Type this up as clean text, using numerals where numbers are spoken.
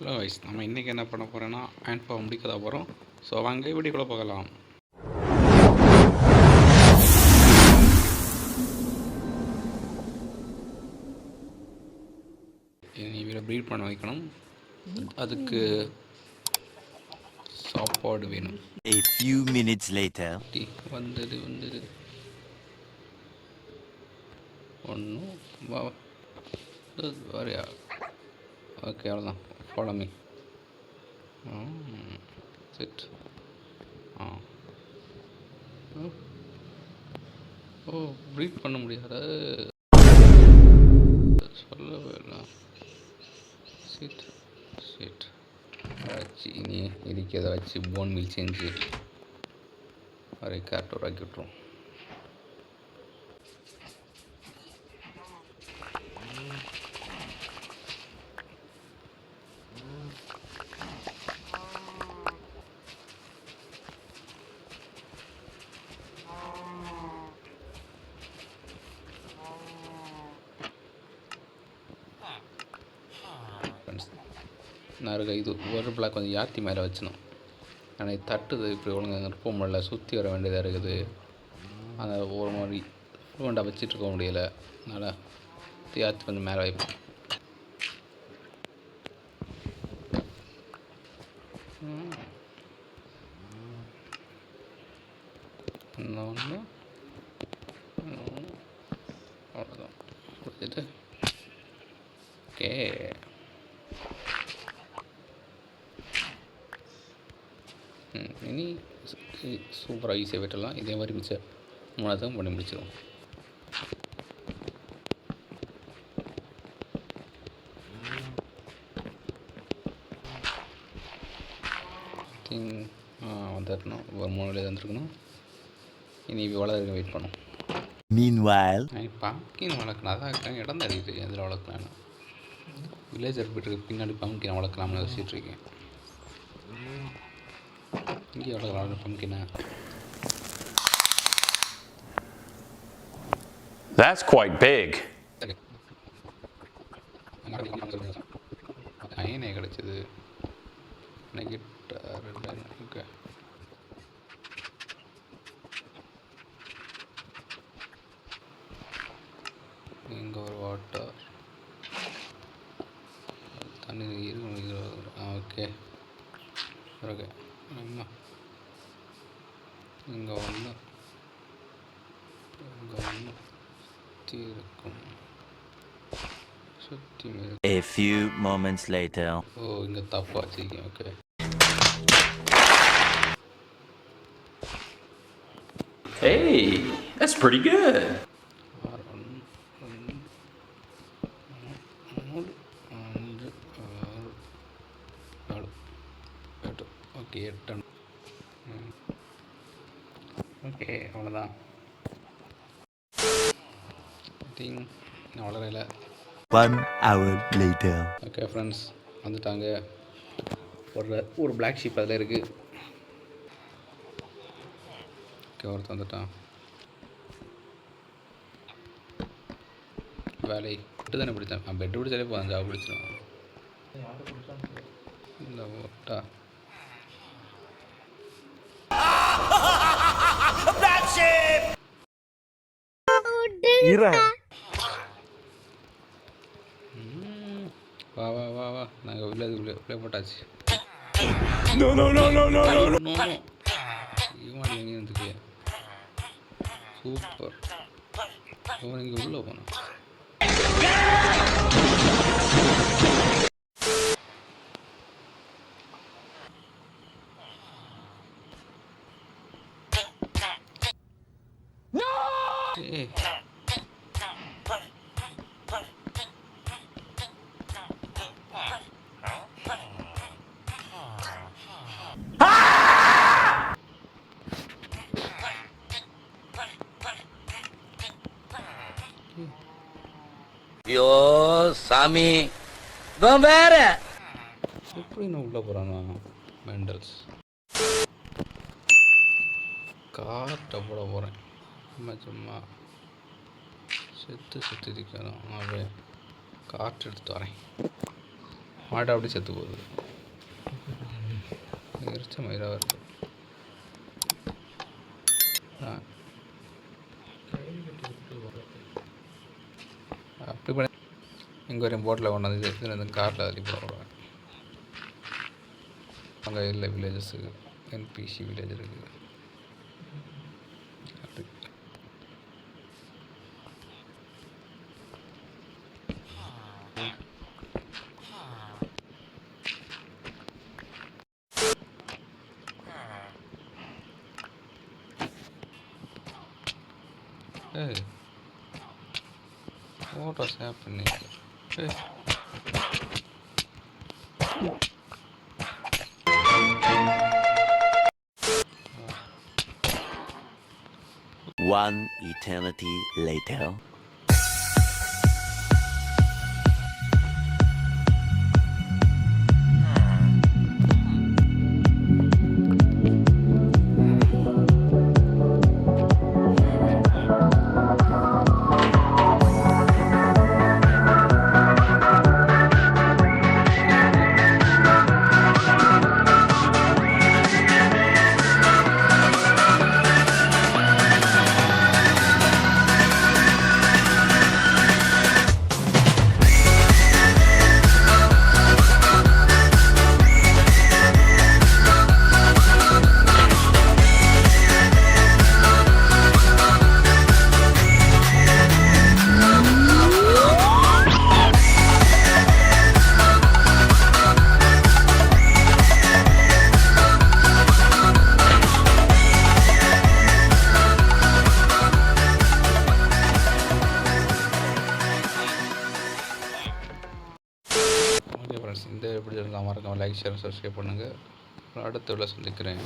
Hello wise நம்ம இன்றைக்கி என்ன பண்ண போகிறோன்னா ஆன்ஃபா முடிக்க தான் போகிறோம். ஸோ வாங்க வீடியோக்குள்ளே போகலாம். இவரை ப்ரீட் பண்ண வைக்கணும். அதுக்கு சாப்பாடு வேணும். A few minutes later. வந்தது ஒன்றும் வரையா. ஓகே, அவ்வளோதான். Follow me. செட். ஓ, ப்ரீட் பண்ண முடியாத சொல்லவே இல்லை. செட் செட் வச்சு இனி இருக்கிறத வச்சு போன் மில் செஞ்சு ஒரு கேரக்டர் ஆக்கி விட்ருவோம். நான் இது ஒரு பிளாக் கொஞ்சம் யாத்தி மேலே வச்சணும். ஆனால் தட்டுது இப்படி ஒழுங்காக இருக்க முடியல. சுற்றி வர வேண்டியதாக இருக்குது. அந்த ஒரு மாதிரி ஃப்ளூவெண்ட்டாக வச்சிட்ருக்க முடியலை. அதனால் யாத்தி கொஞ்சம் மேலே வைப்போம். இன்னொன்று அவ்வளோதான் கொடுத்துட்டு ஓகே. இனி சூப்பராக ஈஸியாக வெட்டலாம். இதே மாதிரி மிச்சம் 3 பண்ணி முடிச்சிடும். வந்துடணும். ஒரு 3 வந்துருக்கணும். இனி வளர்க்க வெயிட் பண்ணும். Meanwhile, பம்கின் வளர்க்கலாம். அதான் இருக்கேன் இடம் தெரியுது எதில் வளர்க்கலான்னு. வில்லேஜர் போய்ட்டு பின்னாடி பம்கினை வளர்க்கலாம்னு யோசிச்சுட்டு இருக்கேன். இங்கே வளர்க்கலாம் பம்கினை. That's quite big. அயனே கிடச்சிது. ஓகே, இங்கே ஒரு வாட்டர் தண்ணி ஓகே ஓகே. அம்மா இங்கே ஒன்று சுற்றி இருக்கும். சுற்றி a few moments later. ஓ, இங்கே தப்பாக வச்சுருக்கேன். Okay, Hey, that's pretty good. Okay 8. Okay, அவ்வளோதான். வளரல. 1 hour later. ஓகே ஃப்ரெண்ட்ஸ், வந்துட்டாங்க. ஒரு பிளாக் ஷீப் அதில் இருக்குது. ஓகே, ஒருத்தர் வந்துட்டான். வேலை விட்டு தானே பிடித்தேன். பெட்டு பிடிச்சாலே போதும், ஜாப் பிடிச்சிடும். இல்லை ஓட்டா வா வா வா வா, நாங்கள் உள்ளே போட்டாச்சு. இவன் எங்கே இருந்துக்கு சூப்பர். இவன் இங்கே உள்ளே போனான். ஏ ஐயோ சாமி, வேற எப்படி நான் உள்ளே போகிறானா மெண்டல்ஸ். கார்ட்டை போட போகிறேன். சும்மா செத்து இருக்கணும். அப்படியே காற்று எடுத்து வரேன். மாட்டை அப்படியே செத்து போகுது. எரிச்ச மயிராக இருக்குது. அப்படி பண்ணி இங்கே வரையும் போட்டில் கொண்டாந்து எடுத்துன்னு வந்து காரில் அள்ளி போடுவேன். அங்கே இல்லை வில்லேஜஸ்ஸு என்பிசி வில்லேஜ் இருக்குது. அப்படி ஏய் ஃபோட்டோ சேவ் பண்ணி ஏய் One eternity later. Okay friends, இந்த எப்படி இருந்தால் மறக்காம லைக் ஷேர் சப்ஸ்கிரைப் பண்ணுங்கள். அடுத்த வீடியோவில் சந்திக்கிறேன்.